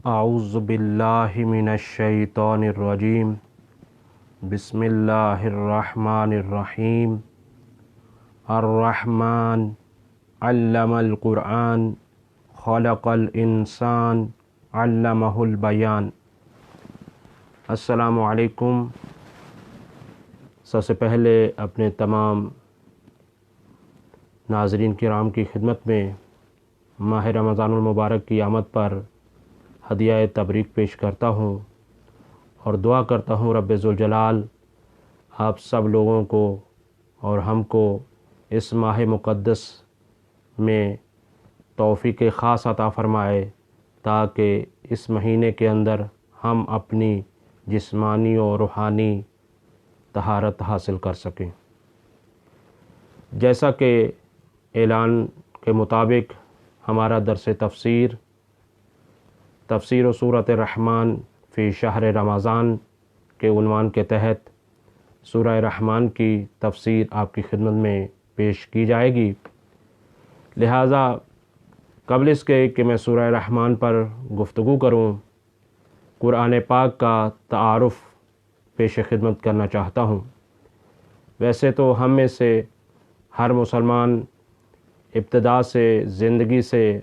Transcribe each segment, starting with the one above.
اعوذ باللہ من الشیطان الرجیم بسم اللہ الرحمن الرحیم الرحمن علم القرآن خلق الانسان علمہ البیان۔ السلام علیکم۔ سب سے پہلے اپنے تمام ناظرین کرام کی خدمت میں ماہ رمضان المبارک کی آمد پر ہدیہ تبریک پیش کرتا ہوں اور دعا کرتا ہوں رب ذوالجلال آپ سب لوگوں کو اور ہم کو اس ماہ مقدس میں توفیق خاص عطا فرمائے تاکہ اس مہینے کے اندر ہم اپنی جسمانی اور روحانی طہارت حاصل کر سکیں۔ جیسا کہ اعلان کے مطابق ہمارا درس تفسیر و سورۃ الرحمن فی شہر رمضان کے عنوان کے تحت سورہ رحمان کی تفسیر آپ کی خدمت میں پیش کی جائے گی۔ لہٰذا قبل اس کے کہ میں سورہ رحمان پر گفتگو کروں، قرآن پاک کا تعارف پیش خدمت کرنا چاہتا ہوں۔ ویسے تو ہم میں سے ہر مسلمان ابتدا سے زندگی سے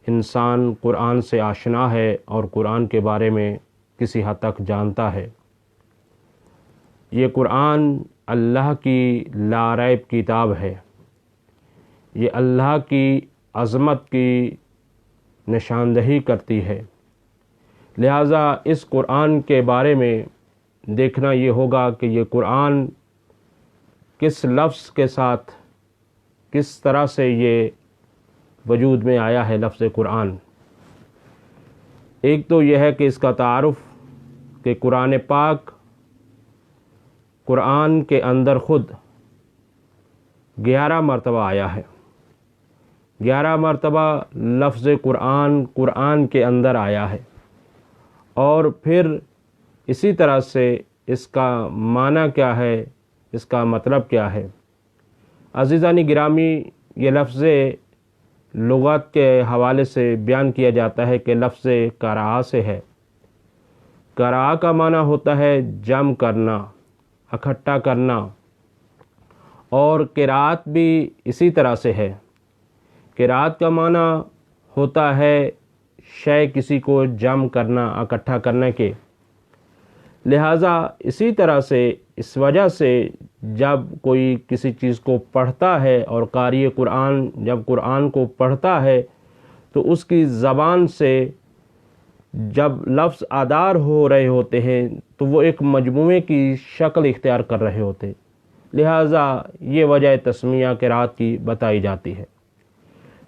انسان قرآن سے آشنا ہے اور قرآن کے بارے میں کسی حد تک جانتا ہے۔ یہ قرآن اللہ کی لا ریب کتاب ہے، یہ اللہ کی عظمت کی نشاندہی کرتی ہے۔ لہٰذا اس قرآن کے بارے میں دیکھنا یہ ہوگا کہ یہ قرآن کس لفظ کے ساتھ کس طرح سے یہ وجود میں آیا ہے لفظ قرآن۔ ایک تو یہ ہے کہ اس کا تعارف کہ قرآن پاک قرآن کے اندر خود 11 مرتبہ آیا ہے۔ 11 مرتبہ لفظ قرآن کے اندر آیا ہے، اور پھر اسی طرح سے اس کا معنی کیا ہے، اس کا مطلب کیا ہے۔ عزیزان گرامی، یہ لفظ لغت کے حوالے سے بیان کیا جاتا ہے کہ لفظ قرأ سے ہے۔ قرأ کا معنی ہوتا ہے جمع کرنا، اکٹھا کرنا، اور قرأت بھی اسی طرح سے ہے۔ قرأت کا معنی ہوتا ہے شے کسی کو جمع کرنا، اکٹھا کرنے کے۔ لہٰذا اسی طرح سے اس وجہ سے جب کوئی کسی چیز کو پڑھتا ہے اور قاری قرآن جب قرآن کو پڑھتا ہے تو اس کی زبان سے جب لفظ ادار ہو رہے ہوتے ہیں تو وہ ایک مجموعے کی شکل اختیار کر رہے ہوتے ہیں۔ لہٰذا یہ وجہ تسمیہ قرأت کی بتائی جاتی ہے۔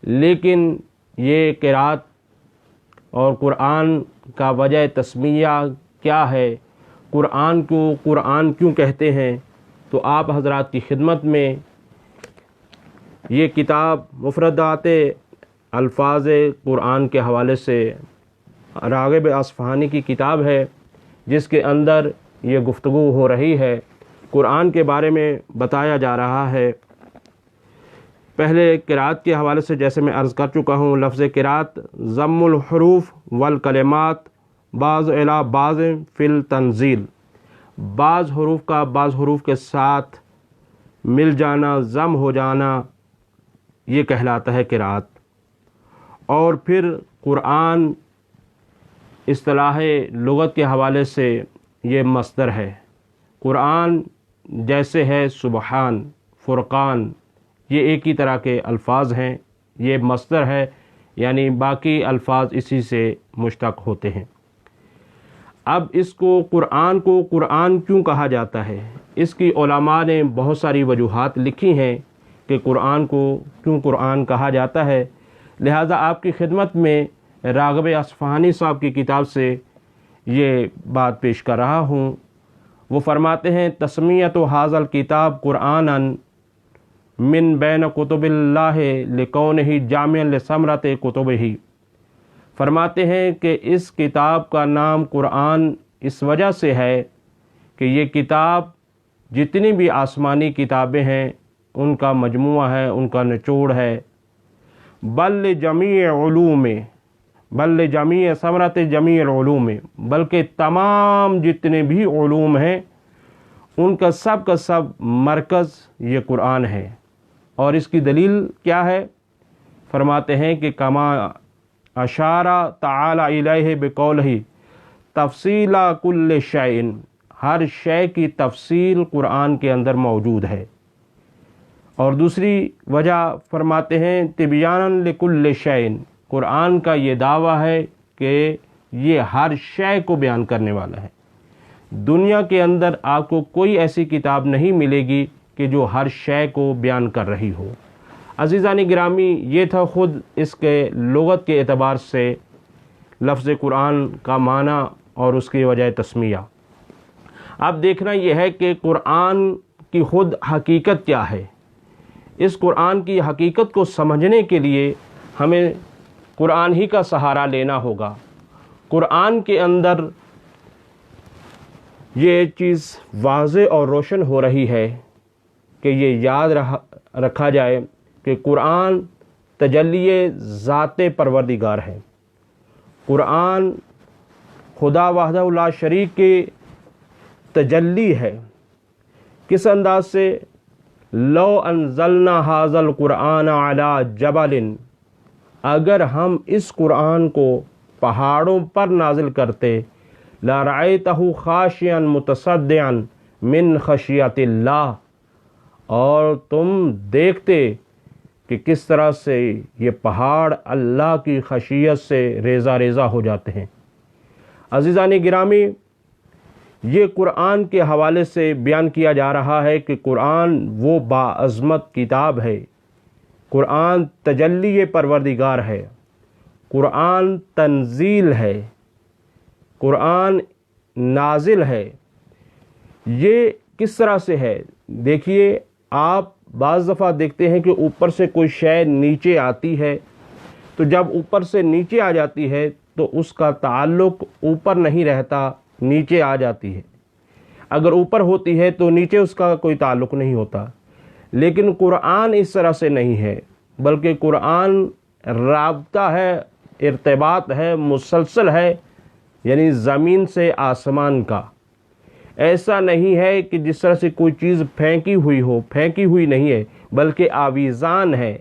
لیکن یہ قرأت اور قرآن کا وجہ تسمیہ کیا ہے، قرآن کو قرآن کیوں کہتے ہیں، تو آپ حضرات کی خدمت میں یہ کتاب مفردات الفاظ قرآن کے حوالے سے راغب اصفہانی کی کتاب ہے، جس کے اندر یہ گفتگو ہو رہی ہے، قرآن کے بارے میں بتایا جا رہا ہے۔ پہلے قرأت کے حوالے سے جیسے میں عرض کر چکا ہوں، لفظ قرأت ضم الحروف والکلمات بعض الی بعض فی التنزیل، بعض حروف کا بعض حروف کے ساتھ مل جانا، ضم ہو جانا، یہ کہلاتا ہے قرأت۔ اور پھر قرآن اصطلاح لغت کے حوالے سے یہ مصدر ہے۔ قرآن جیسے ہے سبحان، فرقان، یہ ایک ہی طرح کے الفاظ ہیں، یہ مصدر ہے، یعنی باقی الفاظ اسی سے مشتق ہوتے ہیں۔ اب اس کو قرآن کیوں کہا جاتا ہے، اس کی علماء نے بہت ساری وجوہات لکھی ہیں کہ قرآن کو کیوں قرآن کہا جاتا ہے۔ لہٰذا آپ کی خدمت میں راغب اصفہانی صاحب کی کتاب سے یہ بات پیش کر رہا ہوں۔ وہ فرماتے ہیں تسمیۃ ھذا الکتاب قرآنا من بین کتب اللہ لکونہ جامعا لثمرۃ کتبہ۔ فرماتے ہیں کہ اس کتاب کا نام قرآن اس وجہ سے ہے کہ یہ کتاب جتنی بھی آسمانی کتابیں ہیں ان کا مجموعہ ہے، ان کا نچوڑ ہے۔ بل جمیع علوم، بل جمیع ثمرت جمیع العلوم، بلکہ تمام جتنے بھی علوم ہیں ان کا سب مرکز یہ قرآن ہے۔ اور اس کی دلیل کیا ہے؟ فرماتے ہیں کہ کما اشارہ تعالی الیہ بقولہ تفصیل کل شیء، ہر شے کی تفصیل قرآن کے اندر موجود ہے۔ اور دوسری وجہ فرماتے ہیں تبیانا لکل شیء، قرآن کا یہ دعویٰ ہے کہ یہ ہر شے کو بیان کرنے والا ہے۔ دنیا کے اندر آپ کو کوئی ایسی کتاب نہیں ملے گی کہ جو ہر شے کو بیان کر رہی ہو۔ عزیزان گرامی، یہ تھا خود اس کے لغت کے اعتبار سے لفظ قرآن کا معنی اور اس کی وجہ تسمیہ۔ اب دیکھنا یہ ہے کہ قرآن کی خود حقیقت کیا ہے۔ اس قرآن کی حقیقت کو سمجھنے کے لیے ہمیں قرآن ہی کا سہارا لینا ہوگا۔ قرآن کے اندر یہ چیز واضح اور روشن ہو رہی ہے کہ یہ یاد رکھا جائے کہ قرآن تجلی ذات پروردگار ہے۔ قرآن خدا وحدہ لا شریک کی تجلی ہے۔ کس انداز سے؟ لو انزلنا ھذا القرآن علی جبل، اگر ہم اس قرآن کو پہاڑوں پر نازل کرتے، لرأیتہ خاشعا متصدعا من خشیۃ اللہ، اور تم دیکھتے کہ کس طرح سے یہ پہاڑ اللہ کی خشیت سے ریزہ ریزہ ہو جاتے ہیں۔ عزیزان گرامی، یہ قرآن کے حوالے سے بیان کیا جا رہا ہے کہ قرآن وہ باعظمت کتاب ہے، قرآن تجلی پروردگار ہے، قرآن تنزیل ہے، قرآن نازل ہے۔ یہ کس طرح سے ہے؟ دیکھیے، آپ بعض دفعہ دیکھتے ہیں کہ اوپر سے کوئی شے نیچے آتی ہے، تو جب اوپر سے نیچے آ جاتی ہے تو اس کا تعلق اوپر نہیں رہتا، نیچے آ جاتی ہے۔ اگر اوپر ہوتی ہے تو نیچے اس کا کوئی تعلق نہیں ہوتا۔ لیکن قرآن اس طرح سے نہیں ہے، بلکہ قرآن رابطہ ہے، ارتباط ہے، مسلسل ہے، یعنی زمین سے آسمان کا۔ ایسا نہیں ہے کہ جس طرح سے کوئی چیز پھینکی ہوئی ہو، پھینکی ہوئی نہیں ہے، بلکہ آویزان ہے۔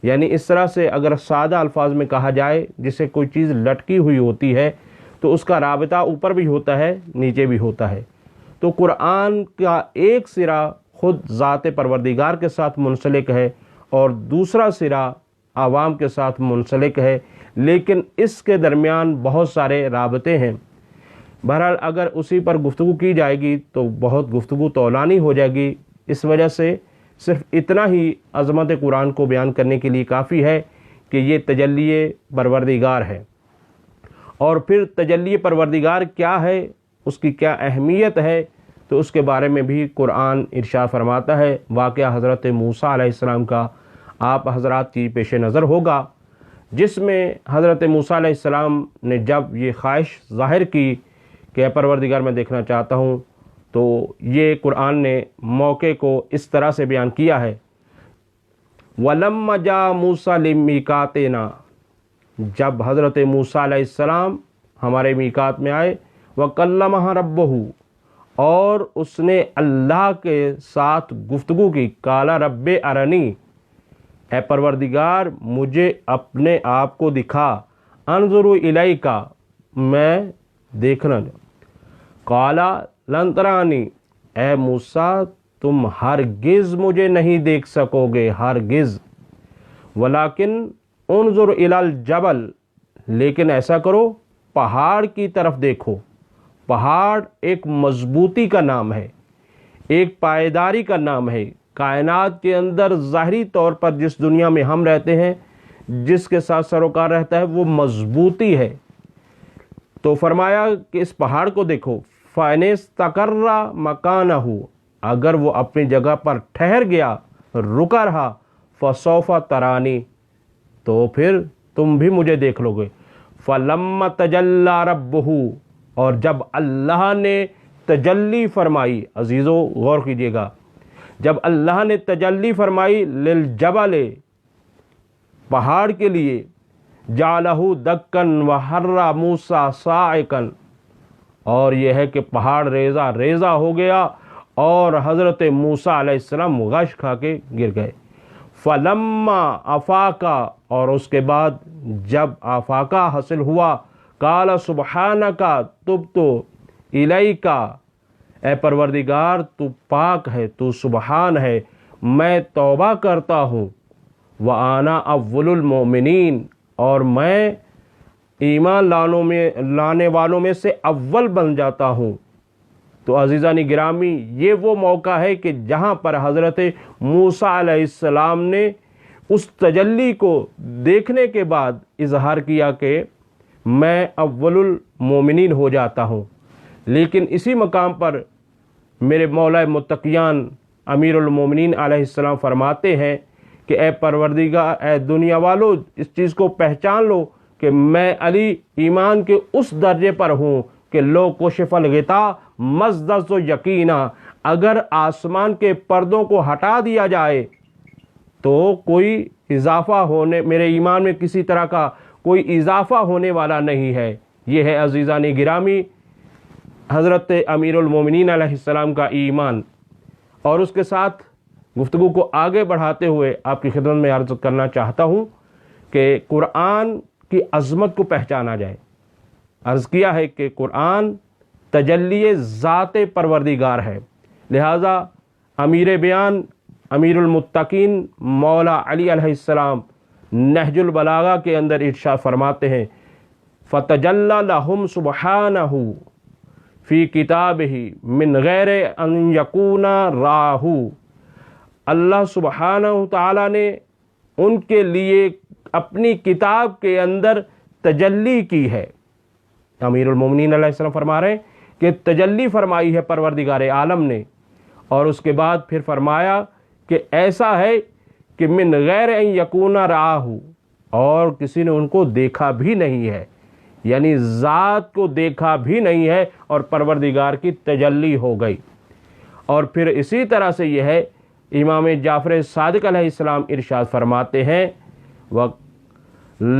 یعنی اس طرح سے اگر سادہ الفاظ میں کہا جائے، جسے کوئی چیز لٹکی ہوئی ہوتی ہے تو اس کا رابطہ اوپر بھی ہوتا ہے، نیچے بھی ہوتا ہے۔ تو قرآن کا ایک سرا خود ذات پروردگار کے ساتھ منسلک ہے اور دوسرا سرا عوام کے ساتھ منسلک ہے، لیکن اس کے درمیان بہت سارے رابطے ہیں۔ بہرحال اگر اسی پر گفتگو کی جائے گی تو بہت گفتگو طولانی ہو جائے گی، اس وجہ سے صرف اتنا ہی عظمت قرآن کو بیان کرنے کے لیے کافی ہے کہ یہ تجلی پروردگار ہے۔ اور پھر تجلی پروردگار کیا ہے، اس کی کیا اہمیت ہے، تو اس کے بارے میں بھی قرآن ارشاد فرماتا ہے۔ واقعہ حضرت موسیٰ علیہ السلام کا آپ حضرات کی پیش نظر ہوگا، جس میں حضرت موسیٰ علیہ السلام نے جب یہ خواہش ظاہر کی کہ اے پروردگار میں دیکھنا چاہتا ہوں، تو یہ قرآن نے موقع کو اس طرح سے بیان کیا ہے۔ وَلَمَّا جَاءَ مُوسَىٰ لِمِيقَاتِنَا، جب حضرت موسیٰ علیہ السلام ہمارے میقات میں آئے، وَكَلَّمَهُ رَبُّهُ، اور اس نے اللہ کے ساتھ گفتگو کی، قَالَ رَبِّ أَرَنِي، اے پروردگار مجھے اپنے آپ کو دکھا، انظر الیک، میں دیکھنا۔ قَالَ لَن تَرَانِي، اے موسیٰ تم ہرگز مجھے نہیں دیکھ سکو گے، ہرگز۔ وَلَكِنْ انظر الی الجبل، لیکن ایسا کرو پہاڑ کی طرف دیکھو۔ پہاڑ ایک مضبوطی کا نام ہے، ایک پائیداری کا نام ہے۔ کائنات کے اندر ظاہری طور پر جس دنیا میں ہم رہتے ہیں، جس کے ساتھ سروکار رہتا ہے، وہ مضبوطی ہے۔ تو فرمایا کہ اس پہاڑ کو دیکھو، فَإِنِ اسْتَقَرَّ مَكَانَهُ، اگر وہ اپنی جگہ پر ٹھہر گیا، رکا رہا، فَسَوْفَ تَرَانِي، تو پھر تم بھی مجھے دیکھ لو گے۔ فَلَمَّا تَجَلَّىٰ رَبُّهُ، اور جب اللہ نے تجلی فرمائی، عزیزو غور کیجئے گا، جب اللہ نے تجلی فرمائی للجبل، پہاڑ کے لیے، جعلہ دکن وحر موسیٰ صاعقا، اور یہ ہے کہ پہاڑ ریزہ ریزہ ہو گیا اور حضرت موسیٰ علیہ السلام غش کھا کے گر گئے۔ فلما افاقا، اور اس کے بعد جب آفاقہ حاصل ہوا، قال سبحانک تبت الیک، اے پروردگار تو پاک ہے، تو سبحان ہے، میں توبہ کرتا ہوں، وَأَنَا أَوَّلُ الْمُؤْمِنِينَ، اور میں ایمان لانے والوں میں سے اول بن جاتا ہوں۔ تو عزیزان گرامی، یہ وہ موقع ہے کہ جہاں پر حضرت موسیٰ علیہ السلام نے اس تجلی کو دیکھنے کے بعد اظہار کیا کہ میں اول المومنین ہو جاتا ہوں۔ لیکن اسی مقام پر میرے مولا متقیان امیر المومنین علیہ السلام فرماتے ہیں کہ اے پروردگار، اے دنیا والو، اس چیز کو پہچان لو کہ میں علی ایمان کے اس درجے پر ہوں کہ لو کشف الغطاء مزدز و یقینا، اگر آسمان کے پردوں کو ہٹا دیا جائے تو کوئی اضافہ ہونے، میرے ایمان میں کسی طرح کا کوئی اضافہ ہونے والا نہیں ہے۔ یہ ہے عزیزان گرامی حضرت امیر المومنین علیہ السلام کا ایمان۔ اور اس کے ساتھ گفتگو کو آگے بڑھاتے ہوئے آپ کی خدمت میں عرض کرنا چاہتا ہوں کہ قرآن کی عظمت کو پہچانا جائے۔ عرض کیا ہے کہ قرآن تجلی ذات پروردگار ہے، لہذا امیر بیان امیر المتقین مولا علی علیہ السلام نہج البلاغہ کے اندر ارشاد فرماتے ہیں فَتَجَلَّى لَهُمْ سُبْحَانَهُ فِي كِتَابِهِ مِنْ غَيْرِ أَنْ يَكُونَ رَاهُ، اللہ سبحانہ تعالیٰ نے ان کے لیے اپنی کتاب کے اندر تجلی کی ہے۔ امیر المومنین علیہ السلام فرما رہے ہیں کہ تجلی فرمائی ہے پروردگار عالم نے، اور اس کے بعد پھر فرمایا کہ ایسا ہے کہ من غیر ان یکون رآہ، اور کسی نے ان کو دیکھا بھی نہیں ہے، یعنی ذات کو دیکھا بھی نہیں ہے اور پروردگار کی تجلی ہو گئی۔ اور پھر اسی طرح سے یہ ہے، امام جعفر صادق علیہ السلام ارشاد فرماتے ہیں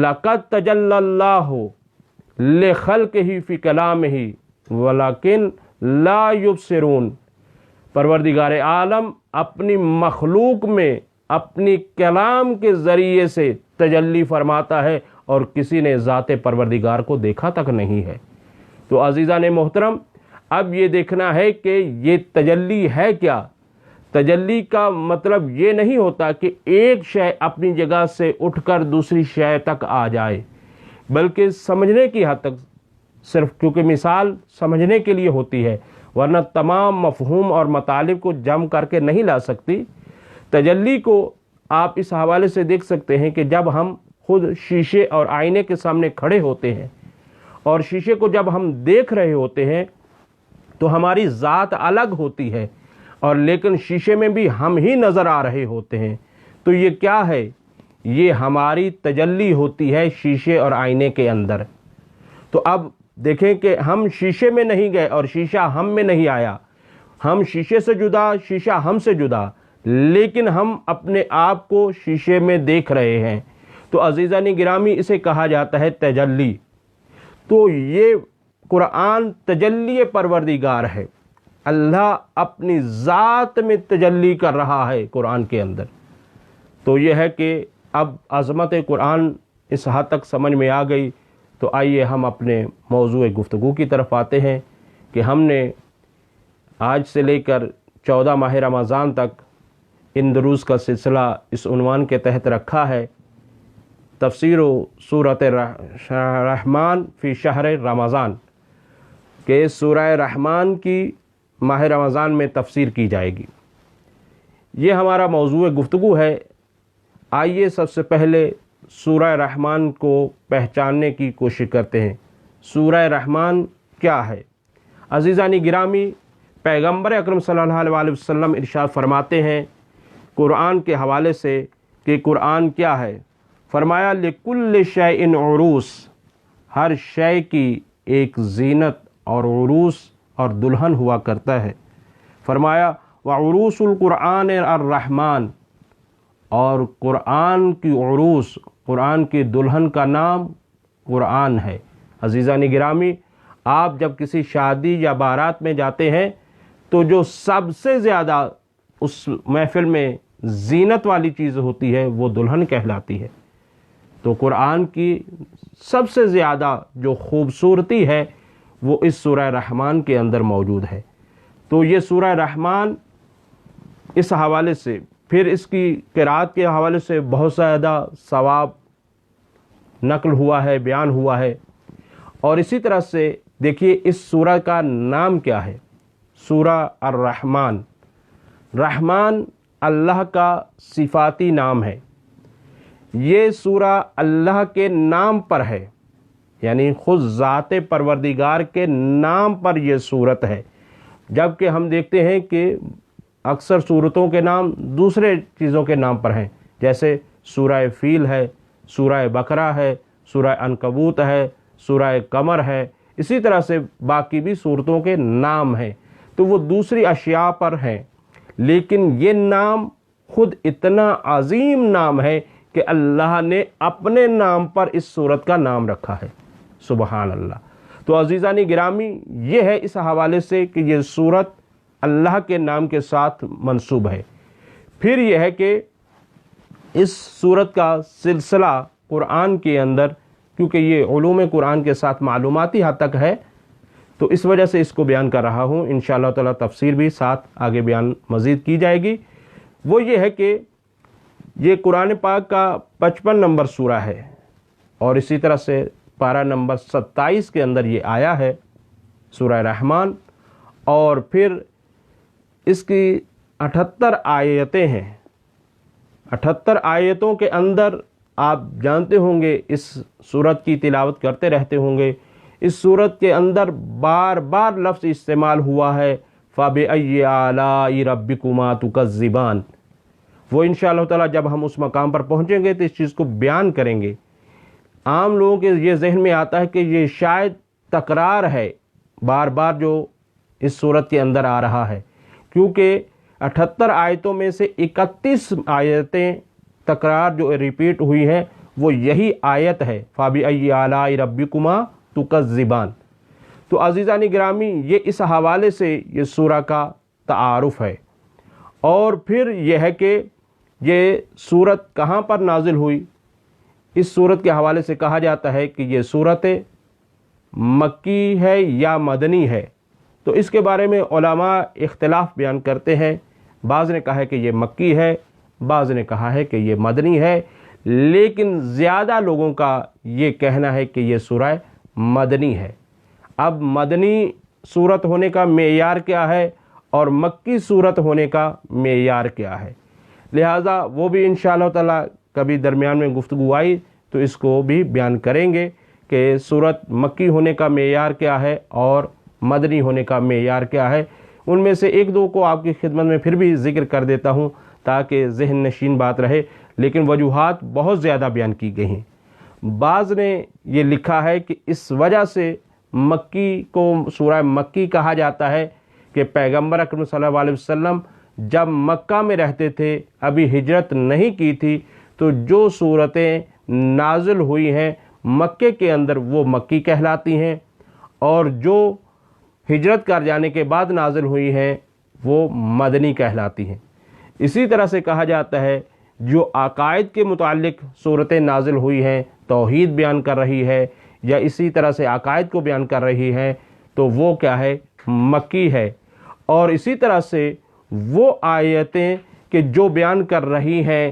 لَقَدْ تَجَلَّى اللَّهُ لِخَلْقِهِ فِي كَلَامِهِ وَلَكِنْ لَا يُبْصِرُونَ، پروردگار عالم اپنی مخلوق میں اپنی کلام کے ذریعے سے تجلی فرماتا ہے اور کسی نے ذات پروردگار کو دیکھا تک نہیں ہے۔ تو عزیزان محترم، اب یہ دیکھنا ہے کہ یہ تجلی ہے کیا۔ تجلی کا مطلب یہ نہیں ہوتا کہ ایک شے اپنی جگہ سے اٹھ کر دوسری شے تک آ جائے، بلکہ سمجھنے کی حد تک، صرف کیونکہ مثال سمجھنے کے لیے ہوتی ہے، ورنہ تمام مفہوم اور مطالب کو جمع کر کے نہیں لا سکتی۔ تجلی کو آپ اس حوالے سے دیکھ سکتے ہیں کہ جب ہم خود شیشے اور آئینے کے سامنے کھڑے ہوتے ہیں اور شیشے کو جب ہم دیکھ رہے ہوتے ہیں تو ہماری ذات الگ ہوتی ہے، اور لیکن شیشے میں بھی ہم ہی نظر آ رہے ہوتے ہیں۔ تو یہ کیا ہے؟ یہ ہماری تجلی ہوتی ہے شیشے اور آئینے کے اندر۔ تو اب دیکھیں کہ ہم شیشے میں نہیں گئے اور شیشہ ہم میں نہیں آیا، ہم شیشے سے جدا، شیشہ ہم سے جدا، لیکن ہم اپنے آپ کو شیشے میں دیکھ رہے ہیں۔ تو عزیزان گرامی، اسے کہا جاتا ہے تجلی۔ تو یہ قرآن تجلی پروردگار ہے، اللہ اپنی ذات میں تجلی کر رہا ہے قرآن کے اندر۔ تو یہ ہے کہ اب عظمت قرآن اس حد تک سمجھ میں آ گئی، تو آئیے ہم اپنے موضوع گفتگو کی طرف آتے ہیں کہ ہم نے آج سے لے کر 14 ماہ رمضان تک ان دروس کا سلسلہ اس عنوان کے تحت رکھا ہے، تفسیر سورۃ رحمان فی شہر رمضان، کہ سورہ رحمان کی ماہ رمضان میں تفسیر کی جائے گی۔ یہ ہمارا موضوع گفتگو ہے۔ آئیے سب سے پہلے سورہ رحمان کو پہچاننے کی کوشش کرتے ہیں۔ سورہ رحمان کیا ہے؟ عزیزان گرامی، پیغمبر اکرم صلی اللہ علیہ وسلم ارشاد فرماتے ہیں قرآن کے حوالے سے کہ قرآن کیا ہے؟ فرمایا لِكُلِّ شَيْءٍ عُرُوس، ہر شے کی ایک زینت اور عروس اور دلہن ہوا کرتا ہے۔ فرمایا وعروس القرآن الرحمن، اور قرآن کی عروس قرآن کی دلہن کا نام قرآن ہے۔ عزیزان گرامی، آپ جب کسی شادی یا بارات میں جاتے ہیں تو جو سب سے زیادہ اس محفل میں زینت والی چیز ہوتی ہے وہ دلہن کہلاتی ہے۔ تو قرآن کی سب سے زیادہ جو خوبصورتی ہے وہ اس سورہ رحمان کے اندر موجود ہے۔ تو یہ سورہ رحمان اس حوالے سے، پھر اس کی قرأت کے حوالے سے بہت زیادہ ثواب نقل ہوا ہے، بیان ہوا ہے۔ اور اسی طرح سے دیکھیے اس سورہ کا نام کیا ہے، سورہ الرحمن۔ رحمان اللہ کا صفاتی نام ہے۔ یہ سورہ اللہ کے نام پر ہے، یعنی خود ذات پروردگار کے نام پر یہ سورت ہے، جبکہ ہم دیکھتے ہیں کہ اکثر سورتوں کے نام دوسرے چیزوں کے نام پر ہیں، جیسے سورہ فیل ہے، سورہ بقرہ ہے، سورہ عنکبوت ہے، سورہ قمر ہے، اسی طرح سے باقی بھی سورتوں کے نام ہیں، تو وہ دوسری اشیاء پر ہیں، لیکن یہ نام خود اتنا عظیم نام ہے کہ اللہ نے اپنے نام پر اس سورت کا نام رکھا ہے۔ سبحان اللہ۔ تو عزیزان گرامی، یہ ہے اس حوالے سے کہ یہ سورت اللہ کے نام کے ساتھ منسوب ہے۔ پھر یہ ہے کہ اس سورت کا سلسلہ قرآن کے اندر، کیونکہ یہ علوم قرآن کے ساتھ معلوماتی حد تک ہے، تو اس وجہ سے اس کو بیان کر رہا ہوں۔ انشاءاللہ تعالی تفسیر بھی ساتھ آگے بیان مزید کی جائے گی۔ وہ یہ ہے کہ یہ قرآن پاک کا 55 نمبر سورہ ہے، اور اسی طرح سے پارہ نمبر 27 کے اندر یہ آیا ہے سورہ رحمان، اور پھر اس کی 78 آیتیں ہیں۔ 78 آیتوں کے اندر آپ جانتے ہوں گے، اس سورت کی تلاوت کرتے رہتے ہوں گے، اس سورت کے اندر بار بار لفظ استعمال ہوا ہے فَبِأَيِّ آلَاءِ رَبِّكُمَا تُكَذِّبَانِ۔ وہ انشاءاللہ تعالی جب ہم اس مقام پر پہنچیں گے تو اس چیز کو بیان کریں گے۔ عام لوگوں کے یہ ذہن میں آتا ہے کہ یہ شاید تکرار ہے، بار بار جو اس سورت کے اندر آ رہا ہے، کیونکہ 78 آیتوں میں سے 31 آیتیں تکرار جو ریپیٹ ہوئی ہیں وہ یہی آیت ہے فَبِأَيِّ آلَاءِ رَبِّكُمَا تُكَذِّبَانِ۔ تو عزیزان گرامی، یہ اس حوالے سے یہ سورہ کا تعارف ہے۔ اور پھر یہ ہے کہ یہ سورت کہاں پر نازل ہوئی، اس سورت کے حوالے سے کہا جاتا ہے کہ یہ سورت مکی ہے یا مدنی ہے۔ تو اس کے بارے میں علماء اختلاف بیان کرتے ہیں، بعض نے کہا ہے کہ یہ مکی ہے، بعض نے کہا ہے کہ یہ مدنی ہے، لیکن زیادہ لوگوں کا یہ کہنا ہے کہ یہ سورہ مدنی ہے۔ اب مدنی سورت ہونے کا معیار کیا ہے اور مکی سورت ہونے کا معیار کیا ہے، لہٰذا وہ بھی انشاءاللہ تعالی کبھی درمیان میں گفتگو آئی تو اس کو بھی بیان کریں گے کہ سورت مکی ہونے کا معیار کیا ہے اور مدنی ہونے کا معیار کیا ہے۔ ان میں سے ایک دو کو آپ کی خدمت میں پھر بھی ذکر کر دیتا ہوں تاکہ ذہن نشین بات رہے، لیکن وجوہات بہت زیادہ بیان کی گئی ہیں۔ بعض نے یہ لکھا ہے کہ اس وجہ سے مکی کو سورہ مکی کہا جاتا ہے کہ پیغمبر اکرم صلی اللہ علیہ وسلم جب مکہ میں رہتے تھے، ابھی ہجرت نہیں کی تھی، تو جو صورتیں نازل ہوئی ہیں مکے کے اندر وہ مکی کہلاتی ہیں، اور جو ہجرت کر جانے کے بعد نازل ہوئی ہیں وہ مدنی کہلاتی ہیں۔ اسی طرح سے کہا جاتا ہے جو عقائد کے متعلق صورتیں نازل ہوئی ہیں، توحید بیان کر رہی ہے یا اسی طرح سے عقائد کو بیان کر رہی ہے، تو وہ کیا ہے، مکی ہے۔ اور اسی طرح سے وہ آیتیں کہ جو بیان کر رہی ہیں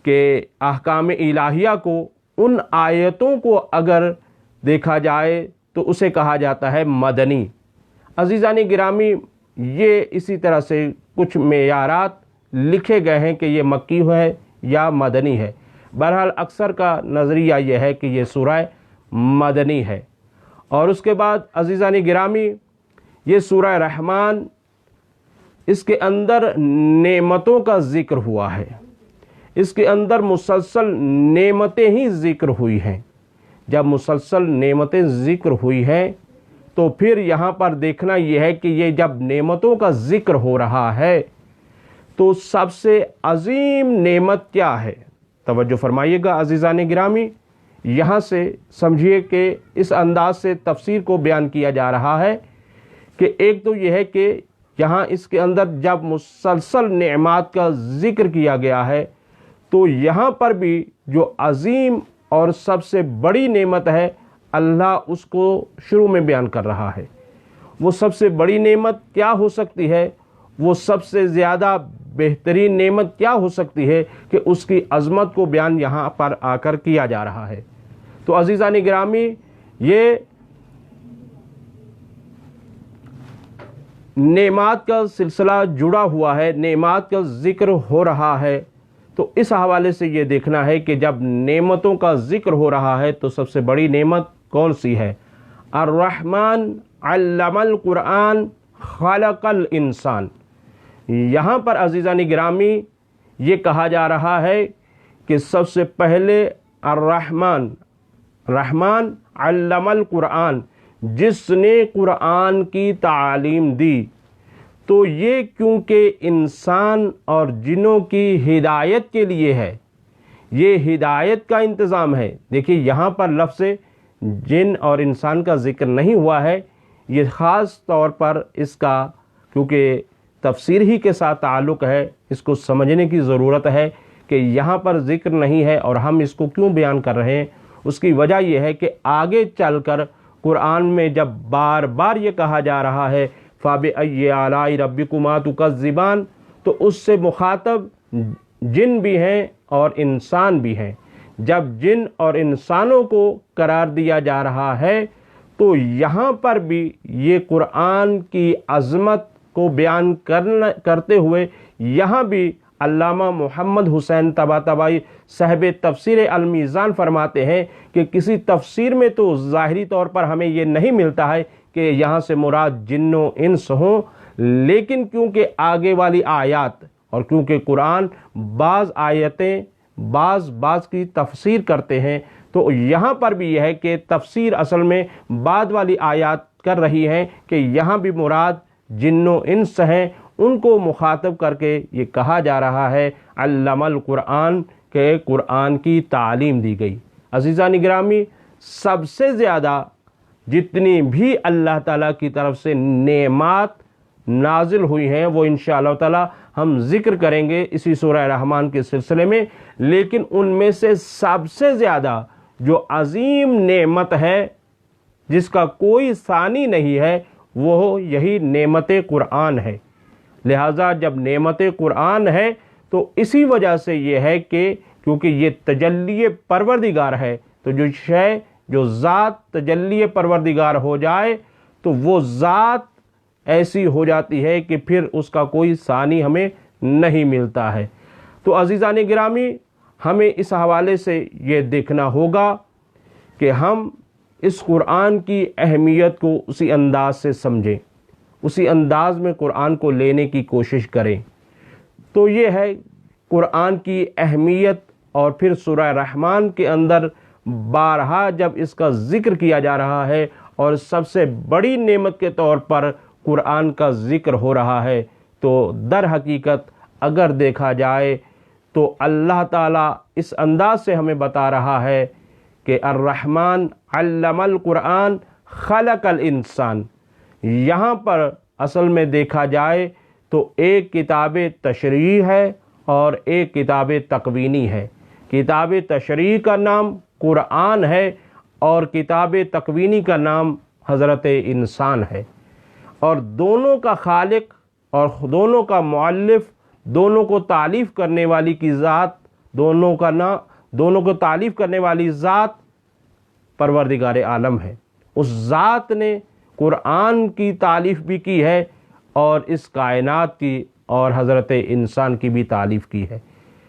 کہ احکام الہیہ کو، ان آیتوں کو اگر دیکھا جائے تو اسے کہا جاتا ہے مدنی۔ عزیزان گرامی، یہ اسی طرح سے کچھ معیارات لکھے گئے ہیں کہ یہ مکی ہے یا مدنی ہے۔ بہرحال اکثر کا نظریہ یہ ہے کہ یہ سورہ مدنی ہے۔ اور اس کے بعد عزیزان گرامی، یہ سورہ رحمان، اس کے اندر نعمتوں کا ذکر ہوا ہے، اس کے اندر مسلسل نعمتیں ہی ذکر ہوئی ہیں۔ جب مسلسل نعمتیں ذکر ہوئی ہیں تو پھر یہاں پر دیکھنا یہ ہے کہ یہ جب نعمتوں کا ذکر ہو رہا ہے تو سب سے عظیم نعمت کیا ہے؟ توجہ فرمائیے گا عزیزان گرامی، یہاں سے سمجھیے کہ اس انداز سے تفسیر کو بیان کیا جا رہا ہے کہ ایک تو یہ ہے کہ یہاں اس کے اندر جب مسلسل نعمات کا ذکر کیا گیا ہے تو یہاں پر بھی جو عظیم اور سب سے بڑی نعمت ہے اللہ اس کو شروع میں بیان کر رہا ہے۔ وہ سب سے بڑی نعمت کیا ہو سکتی ہے، وہ سب سے زیادہ بہترین نعمت کیا ہو سکتی ہے کہ اس کی عظمت کو بیان یہاں پر آ کر کیا جا رہا ہے۔ تو عزیزان گرامی، یہ نعمات کا سلسلہ جڑا ہوا ہے، نعمات کا ذکر ہو رہا ہے، تو اس حوالے سے یہ دیکھنا ہے کہ جب نعمتوں کا ذکر ہو رہا ہے تو سب سے بڑی نعمت کون سی ہے؟ الرحمن علم القرآن خلق الانسان۔ یہاں پر عزیزان گرامی یہ کہا جا رہا ہے کہ سب سے پہلے الرحمن، رحمان علم القرآن، جس نے قرآن کی تعلیم دی۔ تو یہ کیونکہ انسان اور جنوں کی ہدایت کے لیے ہے، یہ ہدایت کا انتظام ہے۔ دیکھیے یہاں پر لفظ جن اور انسان کا ذکر نہیں ہوا ہے، یہ خاص طور پر اس کا کیونکہ تفسیر ہی کے ساتھ تعلق ہے، اس کو سمجھنے کی ضرورت ہے کہ یہاں پر ذکر نہیں ہے اور ہم اس کو کیوں بیان کر رہے ہیں۔ اس کی وجہ یہ ہے کہ آگے چل کر قرآن میں جب بار بار یہ کہا جا رہا ہے فَبِأَيِّ آلَاءِ رَبِّكُمَا تُكَذِّبَانِ، تو اس سے مخاطب جن بھی ہیں اور انسان بھی ہیں۔ جب جن اور انسانوں کو قرار دیا جا رہا ہے تو یہاں پر بھی یہ قرآن کی عظمت کو بیان کرتے ہوئے یہاں بھی علامہ محمد حسین طباطبائی صاحب تفسیر المیزان فرماتے ہیں کہ کسی تفسیر میں تو ظاہری طور پر ہمیں یہ نہیں ملتا ہے کہ یہاں سے مراد جن و انس ہوں، لیکن کیونکہ آگے والی آیات اور کیونکہ قرآن بعض آیتیں بعض کی تفسیر کرتے ہیں، تو یہاں پر بھی یہ ہے کہ تفسیر اصل میں بعد والی آیات کر رہی ہیں کہ یہاں بھی مراد جن و انس ہیں، ان کو مخاطب کر کے یہ کہا جا رہا ہے علم القرآن، کہ قرآن کی تعلیم دی گئی۔ عزیزان گرامی، سب سے زیادہ جتنی بھی اللہ تعالیٰ کی طرف سے نعمات نازل ہوئی ہیں وہ انشاءاللہ تعالیٰ ہم ذکر کریں گے اسی سورہ رحمان کے سلسلے میں، لیکن ان میں سے سب سے زیادہ جو عظیم نعمت ہے جس کا کوئی ثانی نہیں ہے وہ یہی نعمت قرآن ہے۔ لہٰذا جب نعمت قرآن ہے تو اسی وجہ سے یہ ہے کہ کیونکہ یہ تجلی پروردگار ہے، تو جو ذات تجلی پروردگار ہو جائے تو وہ ذات ایسی ہو جاتی ہے کہ پھر اس کا کوئی ثانی ہمیں نہیں ملتا ہے۔ تو عزیزان گرامی، ہمیں اس حوالے سے یہ دیکھنا ہوگا کہ ہم اس قرآن کی اہمیت کو اسی انداز سے سمجھیں، اسی انداز میں قرآن کو لینے کی کوشش کریں۔ تو یہ ہے قرآن کی اہمیت، اور پھر سورہ رحمان کے اندر بارہا جب اس کا ذکر کیا جا رہا ہے اور سب سے بڑی نعمت کے طور پر قرآن کا ذکر ہو رہا ہے، تو در حقیقت اگر دیکھا جائے تو اللہ تعالیٰ اس انداز سے ہمیں بتا رہا ہے کہ الرحمن علم القرآن خلق الانسان۔ یہاں پر اصل میں دیکھا جائے تو ایک کتاب تشریح ہے اور ایک کتاب تکوینی ہے۔ کتاب تشریح کا نام قرآن ہے اور کتاب تکوینی کا نام حضرت انسان ہے، اور دونوں کا خالق اور دونوں کا مؤلف، دونوں کو تالیف کرنے والی کی ذات، دونوں کو تالیف کرنے والی ذات پروردگار عالم ہے۔ اس ذات نے قرآن کی تالیف بھی کی ہے اور اس کائنات کی اور حضرت انسان کی بھی تالیف کی ہے۔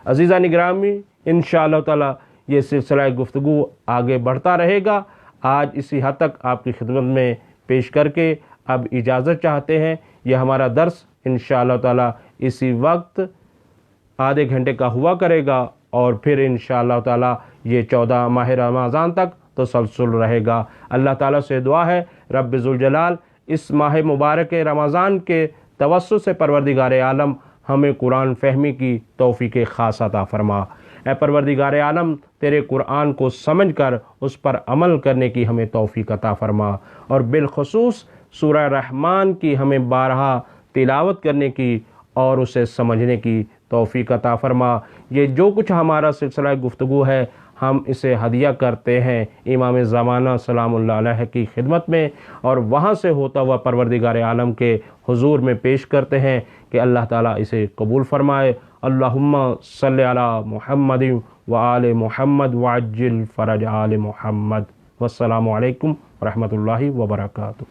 عزیزان گرامی، انشاءاللہ تعالی یہ سلسلہ گفتگو آگے بڑھتا رہے گا۔ آج اسی حد تک آپ کی خدمت میں پیش کر کے اب اجازت چاہتے ہیں۔ یہ ہمارا درس انشاءاللہ تعالی اسی وقت آدھے گھنٹے کا ہوا کرے گا، اور پھر انشاءاللہ تعالی یہ 14 ماہ رمضان تک تسلسل رہے گا۔ اللہ تعالیٰ سے دعا ہے رب ذوالجلال اس ماہ مبارک رمضان کے توسط سے پروردگار عالم ہمیں قرآن فہمی کی توفیق خاص عطا فرما۔ اے پروردگار عالم تیرے قرآن کو سمجھ کر اس پر عمل کرنے کی ہمیں توفیق عطا فرما، اور بالخصوص سورہ رحمان کی ہمیں بارہا تلاوت کرنے کی اور اسے سمجھنے کی توفیق عطا فرما۔ یہ جو کچھ ہمارا سلسلہ گفتگو ہے ہم اسے ہدیہ کرتے ہیں امام زمانہ سلام اللہ علیہ کی خدمت میں، اور وہاں سے ہوتا ہوا پروردگار عالم کے حضور میں پیش کرتے ہیں کہ اللہ تعالیٰ اسے قبول فرمائے۔ اللہم صلی علی محمد وآل محمد وعجل فرج آل محمد۔ والسلام علیکم ورحمۃ اللہ وبرکاتہ۔